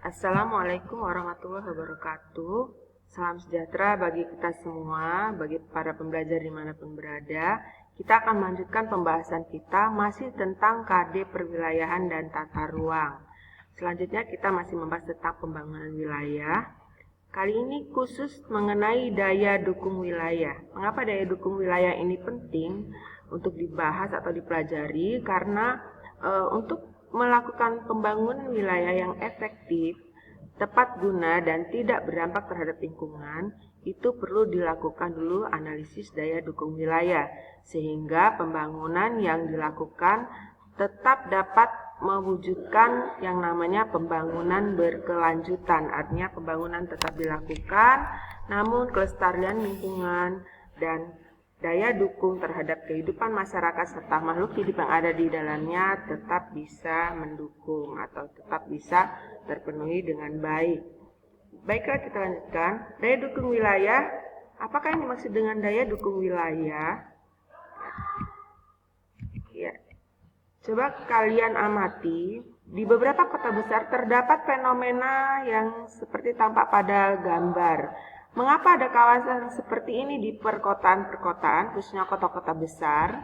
Assalamualaikum warahmatullahi wabarakatuh. Salam sejahtera bagi kita semua, bagi para pembelajar dimanapun berada. Kita akan melanjutkan pembahasan kita masih tentang KD perwilayahan dan tata ruang. Selanjutnya kita masih membahas tentang pembangunan wilayah. Kali ini khusus mengenai daya dukung wilayah. Mengapa daya dukung wilayah ini penting untuk dibahas atau dipelajari? Karena untuk melakukan pembangunan wilayah yang efektif, tepat guna, dan tidak berdampak terhadap lingkungan, itu perlu dilakukan dulu analisis daya dukung wilayah, sehingga pembangunan yang dilakukan tetap dapat mewujudkan yang namanya pembangunan berkelanjutan. Artinya pembangunan tetap dilakukan, namun kelestarian lingkungan dan daya dukung terhadap kehidupan masyarakat serta makhluk hidup yang ada di dalamnya tetap bisa mendukung atau tetap bisa terpenuhi dengan baik. Baiklah, kita lanjutkan. Daya dukung wilayah, apakah yang dimaksud dengan daya dukung wilayah? Ya. Coba kalian amati, di beberapa kota besar terdapat fenomena yang seperti tampak pada gambar. Mengapa ada kawasan seperti ini di perkotaan-perkotaan, khususnya kota-kota besar?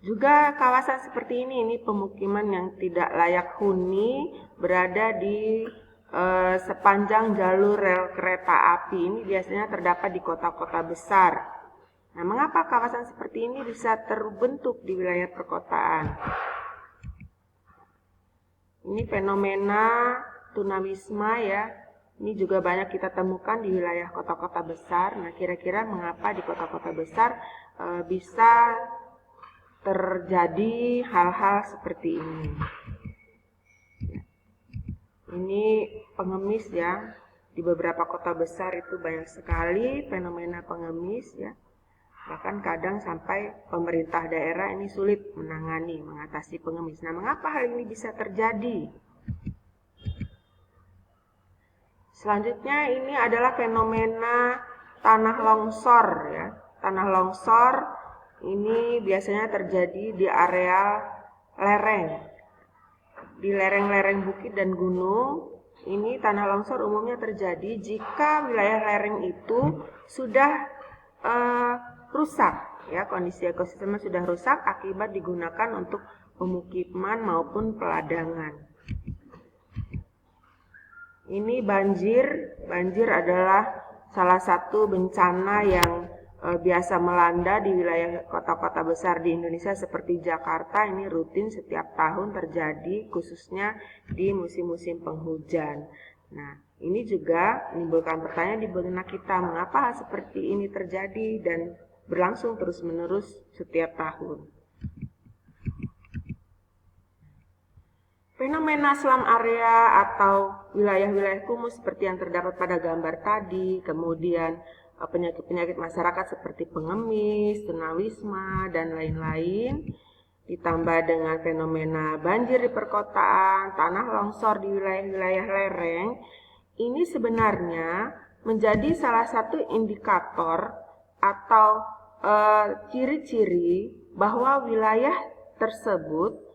Juga kawasan seperti ini pemukiman yang tidak layak huni berada di sepanjang jalur rel kereta api. Ini biasanya terdapat di kota-kota besar. Nah, mengapa kawasan seperti ini bisa terbentuk di wilayah perkotaan? Ini fenomena tunawisma ya. Ini juga banyak kita temukan di wilayah kota-kota besar. Nah, kira-kira mengapa di kota-kota besar bisa terjadi hal-hal seperti ini? Ini pengemis ya. Di beberapa kota besar itu banyak sekali fenomena pengemis ya. Bahkan kadang sampai pemerintah daerah ini sulit mengatasi pengemis. Nah, mengapa hal ini bisa terjadi? Selanjutnya ini adalah fenomena tanah longsor ya. Tanah longsor ini biasanya terjadi di area lereng. Di lereng-lereng bukit dan gunung, ini tanah longsor umumnya terjadi jika wilayah lereng itu sudah rusak ya, kondisi ekosistemnya sudah rusak akibat digunakan untuk pemukiman maupun peladangan. Ini banjir adalah salah satu bencana yang biasa melanda di wilayah kota-kota besar di Indonesia seperti Jakarta. Ini rutin setiap tahun terjadi, khususnya di musim-musim penghujan. Nah, ini juga menimbulkan pertanyaan di benak kita, mengapa hal seperti ini terjadi dan berlangsung terus-menerus setiap tahun. Fenomena slum area atau wilayah-wilayah kumuh seperti yang terdapat pada gambar tadi, kemudian penyakit-penyakit masyarakat seperti pengemis, tunawisma, dan lain-lain, ditambah dengan fenomena banjir di perkotaan, tanah longsor di wilayah-wilayah lereng, ini sebenarnya menjadi salah satu indikator atau ciri-ciri bahwa wilayah tersebut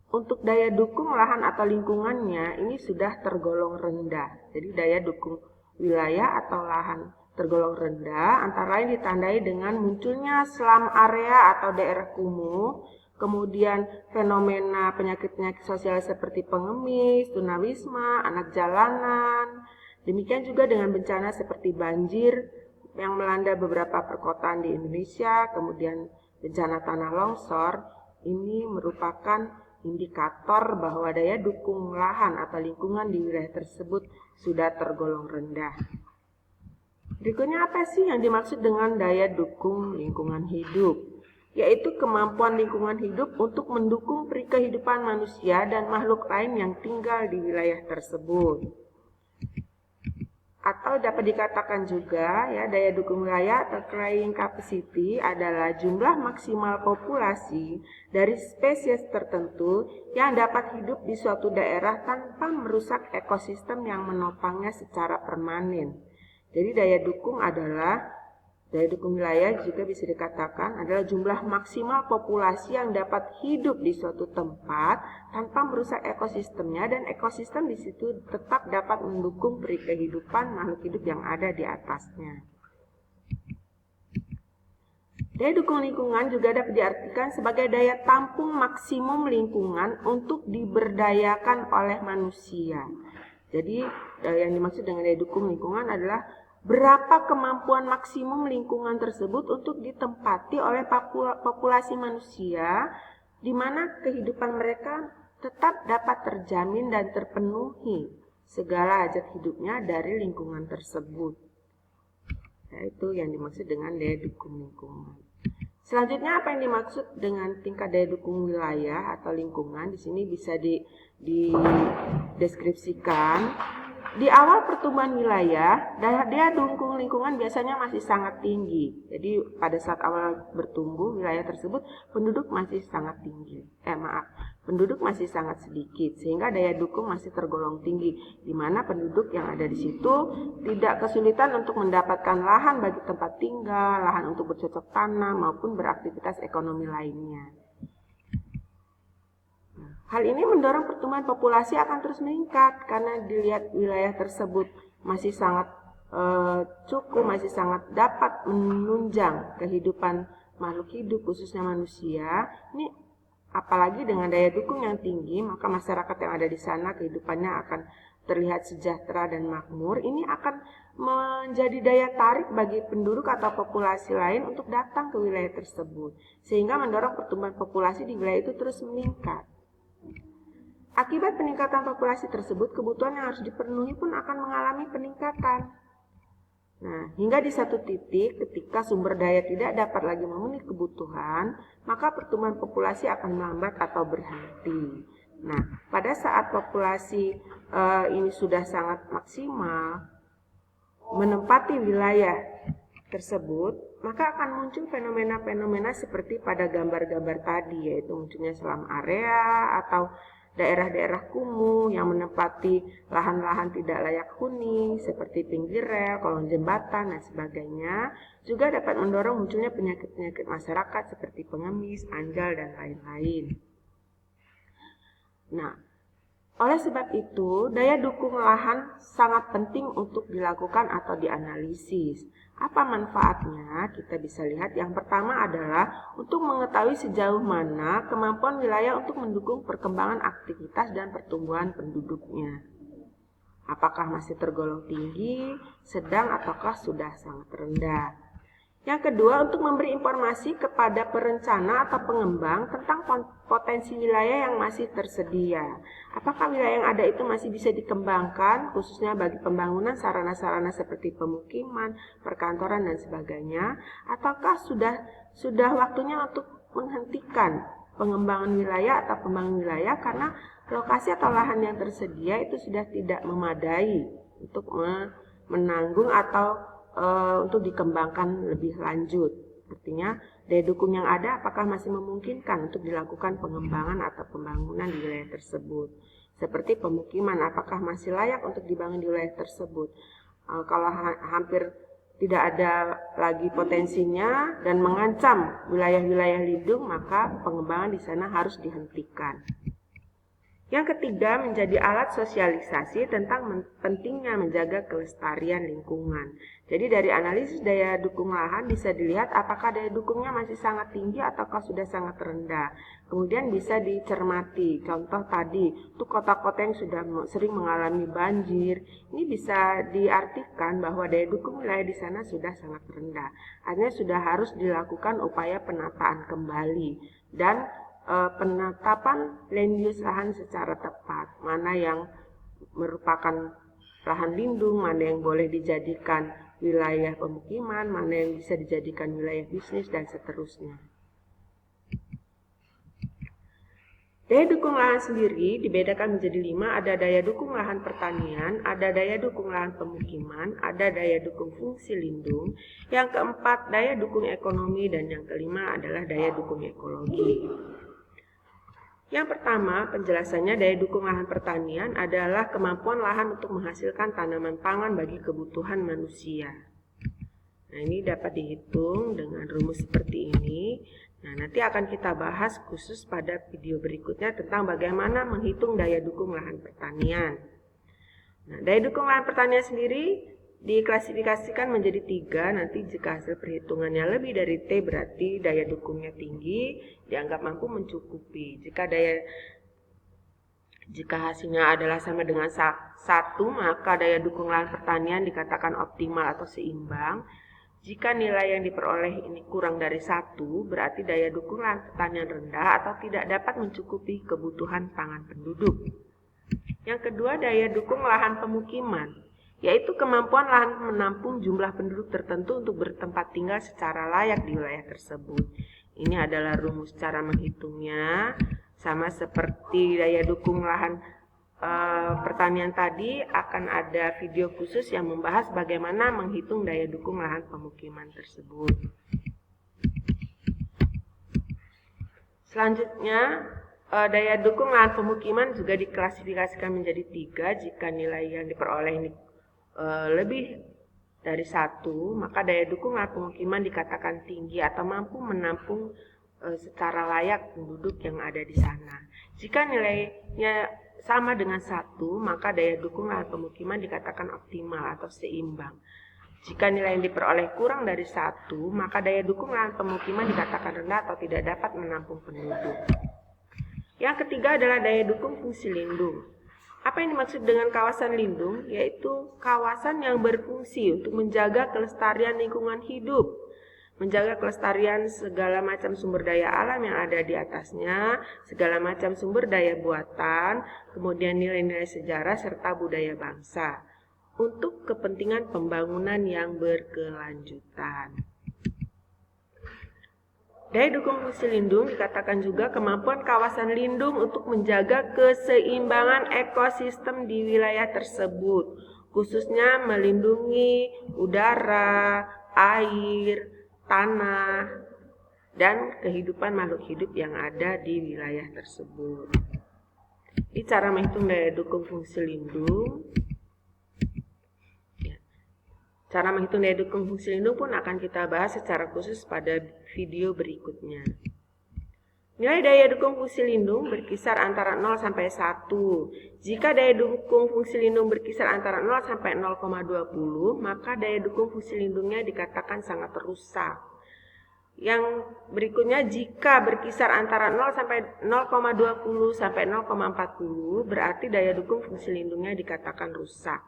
untuk daya dukung lahan atau lingkungannya ini sudah tergolong rendah. Jadi daya dukung wilayah atau lahan tergolong rendah antara lain ditandai dengan munculnya slum area atau daerah kumuh, kemudian fenomena penyakit-penyakit sosial seperti pengemis, tunawisma, anak jalanan. Demikian juga dengan bencana seperti banjir yang melanda beberapa perkotaan di Indonesia, kemudian bencana tanah longsor. Ini merupakan indikator bahwa daya dukung lahan atau lingkungan di wilayah tersebut sudah tergolong rendah. Berikutnya apa sih yang dimaksud dengan daya dukung lingkungan hidup? Yaitu kemampuan lingkungan hidup untuk mendukung kehidupan manusia dan makhluk lain yang tinggal di wilayah tersebut. Atau dapat dikatakan juga ya, daya dukung wilayah atau carrying capacity adalah jumlah maksimal populasi dari spesies tertentu yang dapat hidup di suatu daerah tanpa merusak ekosistem yang menopangnya secara permanen. Jadi daya dukung adalah Daya dukung wilayah juga bisa dikatakan adalah jumlah maksimal populasi yang dapat hidup di suatu tempat tanpa merusak ekosistemnya, dan ekosistem di situ tetap dapat mendukung kehidupan makhluk hidup yang ada di atasnya. Daya dukung lingkungan juga dapat diartikan sebagai daya tampung maksimum lingkungan untuk diberdayakan oleh manusia. Jadi yang dimaksud dengan daya dukung lingkungan adalah berapa kemampuan maksimum lingkungan tersebut untuk ditempati oleh populasi manusia, di mana kehidupan mereka tetap dapat terjamin dan terpenuhi segala hajat hidupnya dari lingkungan tersebut. Yaitu yang dimaksud dengan daya dukung lingkungan. Selanjutnya, apa yang dimaksud dengan tingkat daya dukung wilayah atau lingkungan? Di sini bisa dideskripsikan. Di awal pertumbuhan wilayah, daya dukung lingkungan biasanya masih sangat tinggi. Jadi pada saat awal bertumbuh wilayah tersebut, penduduk masih sangat tinggi. Penduduk masih sangat sedikit, sehingga daya dukung masih tergolong tinggi, di mana penduduk yang ada di situ tidak kesulitan untuk mendapatkan lahan bagi tempat tinggal, lahan untuk bercocok tanam maupun beraktivitas ekonomi lainnya. Hal ini mendorong pertumbuhan populasi akan terus meningkat karena dilihat wilayah tersebut masih sangat cukup, masih sangat dapat menunjang kehidupan makhluk hidup khususnya manusia. Ini apalagi dengan daya dukung yang tinggi, maka masyarakat yang ada di sana kehidupannya akan terlihat sejahtera dan makmur. Ini akan menjadi daya tarik bagi penduduk atau populasi lain untuk datang ke wilayah tersebut, sehingga mendorong pertumbuhan populasi di wilayah itu terus meningkat. Akibat peningkatan populasi tersebut, kebutuhan yang harus dipenuhi pun akan mengalami peningkatan. Nah, hingga di satu titik ketika sumber daya tidak dapat lagi memenuhi kebutuhan, maka pertumbuhan populasi akan melambat atau berhenti. Nah, pada saat populasi ini sudah sangat maksimal menempati wilayah tersebut, maka akan muncul fenomena-fenomena seperti pada gambar-gambar tadi, yaitu munculnya selam area atau daerah-daerah kumuh yang menempati lahan-lahan tidak layak huni seperti pinggir rel, kolong jembatan, dan sebagainya, juga dapat mendorong munculnya penyakit-penyakit masyarakat seperti pengemis, anjal, dan lain-lain. Nah, oleh sebab itu, daya dukung lahan sangat penting untuk dilakukan atau dianalisis. Apa manfaatnya? Kita bisa lihat yang pertama adalah untuk mengetahui sejauh mana kemampuan wilayah untuk mendukung perkembangan aktivitas dan pertumbuhan penduduknya. Apakah masih tergolong tinggi, sedang, ataukah sudah sangat rendah. Yang kedua, untuk memberi informasi kepada perencana atau pengembang tentang potensi wilayah yang masih tersedia. Apakah wilayah yang ada itu masih bisa dikembangkan, khususnya bagi pembangunan sarana-sarana seperti pemukiman, perkantoran, dan sebagainya, ataukah sudah waktunya untuk menghentikan pengembangan wilayah atau pembangunan wilayah karena lokasi atau lahan yang tersedia itu sudah tidak memadai untuk menanggung atau untuk dikembangkan lebih lanjut. Artinya daya dukung yang ada apakah masih memungkinkan untuk dilakukan pengembangan atau pembangunan di wilayah tersebut. Seperti pemukiman, apakah masih layak untuk dibangun di wilayah tersebut. Kalau hampir tidak ada lagi potensinya dan mengancam wilayah-wilayah lindung, maka pengembangan di sana harus dihentikan. Yang ketiga, menjadi alat sosialisasi tentang pentingnya menjaga kelestarian lingkungan. Jadi dari analisis daya dukung lahan bisa dilihat apakah daya dukungnya masih sangat tinggi ataukah sudah sangat rendah. Kemudian bisa dicermati, contoh tadi, untuk kota-kota yang sudah sering mengalami banjir, ini bisa diartikan bahwa daya dukung wilayah di sana sudah sangat rendah. Artinya sudah harus dilakukan upaya penataan kembali dan penetapan land use lahan secara tepat, mana yang merupakan lahan lindung, mana yang boleh dijadikan wilayah pemukiman, mana yang bisa dijadikan wilayah bisnis, dan seterusnya. Daya dukung lahan sendiri dibedakan menjadi 5, ada daya dukung lahan pertanian, ada daya dukung lahan pemukiman, ada daya dukung fungsi lindung, yang keempat daya dukung ekonomi, dan yang kelima adalah daya dukung ekologi. Yang pertama, penjelasannya daya dukung lahan pertanian adalah kemampuan lahan untuk menghasilkan tanaman pangan bagi kebutuhan manusia. Nah, ini dapat dihitung dengan rumus seperti ini. Nah, nanti akan kita bahas khusus pada video berikutnya tentang bagaimana menghitung daya dukung lahan pertanian. Nah, daya dukung lahan pertanian sendiri diklasifikasikan menjadi 3. Nanti jika hasil perhitungannya lebih dari T berarti daya dukungnya tinggi, dianggap mampu mencukupi. Jika hasilnya adalah sama dengan 1, maka daya dukung lahan pertanian dikatakan optimal atau seimbang. Jika nilai yang diperoleh ini kurang dari 1, berarti daya dukung lahan pertanian rendah atau tidak dapat mencukupi kebutuhan pangan penduduk. Yang kedua, daya dukung lahan pemukiman, yaitu kemampuan lahan menampung jumlah penduduk tertentu untuk bertempat tinggal secara layak di wilayah tersebut. Ini adalah rumus cara menghitungnya. Sama seperti daya dukung lahan pertanian tadi, akan ada video khusus yang membahas bagaimana menghitung daya dukung lahan pemukiman tersebut. Selanjutnya, daya dukung lahan pemukiman juga diklasifikasikan menjadi 3. Jika nilai yang diperoleh ini lebih dari 1, maka daya dukung lahan pemukiman dikatakan tinggi atau mampu menampung secara layak penduduk yang ada di sana. Jika nilainya sama dengan 1, maka daya dukung lahan pemukiman dikatakan optimal atau seimbang. Jika nilai yang diperoleh kurang dari 1, maka daya dukung lahan pemukiman dikatakan rendah atau tidak dapat menampung penduduk. Yang ketiga adalah daya dukung fungsi lindung. Apa yang dimaksud dengan kawasan lindung? Yaitu kawasan yang berfungsi untuk menjaga kelestarian lingkungan hidup, menjaga kelestarian segala macam sumber daya alam yang ada di atasnya, segala macam sumber daya buatan, kemudian nilai-nilai sejarah serta budaya bangsa, untuk kepentingan pembangunan yang berkelanjutan. Daya dukung fungsi lindung dikatakan juga kemampuan kawasan lindung untuk menjaga keseimbangan ekosistem di wilayah tersebut, khususnya melindungi udara, air, tanah, dan kehidupan makhluk hidup yang ada di wilayah tersebut. Ini cara menghitung daya dukung fungsi lindung. Cara menghitung daya dukung fungsi lindung pun akan kita bahas secara khusus pada video berikutnya. Nilai daya dukung fungsi lindung berkisar antara 0 sampai 1. Jika daya dukung fungsi lindung berkisar antara 0 sampai 0,20, maka daya dukung fungsi lindungnya dikatakan sangat rusak. Yang berikutnya, jika berkisar antara 0 sampai 0,20 sampai 0,40, berarti daya dukung fungsi lindungnya dikatakan rusak.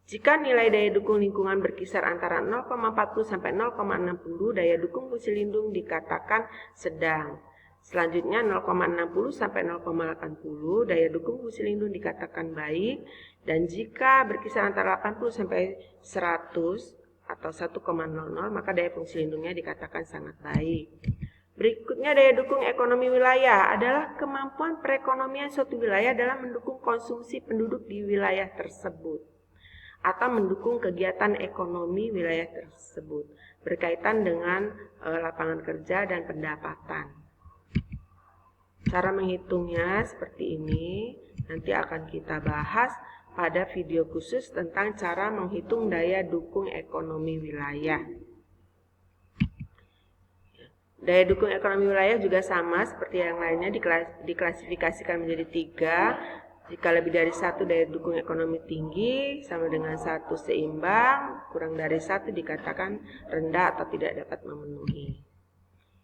Jika nilai daya dukung lingkungan berkisar antara 0,40 sampai 0,60, daya dukung fungsi lindung dikatakan sedang. Selanjutnya 0,60 sampai 0,80, daya dukung fungsi lindung dikatakan baik. Dan jika berkisar antara 80 sampai 100 atau 1,00, maka daya fungsi lindungnya dikatakan sangat baik. Berikutnya, daya dukung ekonomi wilayah adalah kemampuan perekonomian suatu wilayah dalam mendukung konsumsi penduduk di wilayah tersebut atau mendukung kegiatan ekonomi wilayah tersebut berkaitan dengan lapangan kerja dan pendapatan. Cara menghitungnya seperti ini, nanti akan kita bahas pada video khusus tentang cara menghitung daya dukung ekonomi wilayah. Daya dukung ekonomi wilayah juga sama seperti yang lainnya, diklasifikasikan menjadi 3. Jika lebih dari 1 daya dukung ekonomi tinggi, sama dengan 1 seimbang, kurang dari 1 dikatakan rendah atau tidak dapat memenuhi.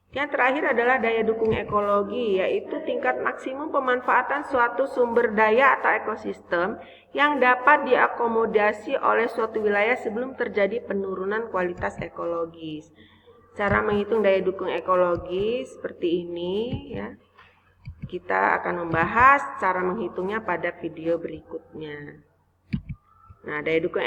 Yang terakhir adalah daya dukung ekologi, yaitu tingkat maksimum pemanfaatan suatu sumber daya atau ekosistem yang dapat diakomodasi oleh suatu wilayah sebelum terjadi penurunan kualitas ekologis. Cara menghitung daya dukung ekologi seperti ini, ya. Kita akan membahas cara menghitungnya pada video berikutnya. Nah, daya dukung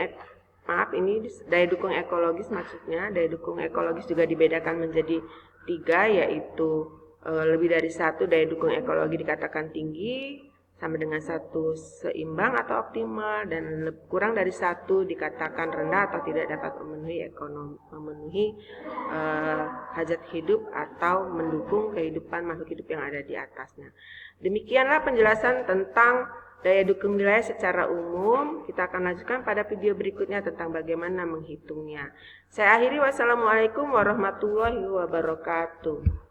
ekologis maksudnya. Daya dukung ekologis juga dibedakan menjadi 3, yaitu lebih dari 1 daya dukung ekologi dikatakan tinggi, sama dengan 1 seimbang atau optimal, dan kurang dari 1 dikatakan rendah atau tidak dapat memenuhi hajat hidup atau mendukung kehidupan makhluk hidup yang ada di atasnya. Demikianlah penjelasan tentang daya dukung wilayah secara umum. Kita akan lanjutkan pada video berikutnya tentang bagaimana menghitungnya. Saya akhiri, wassalamualaikum warahmatullahi wabarakatuh.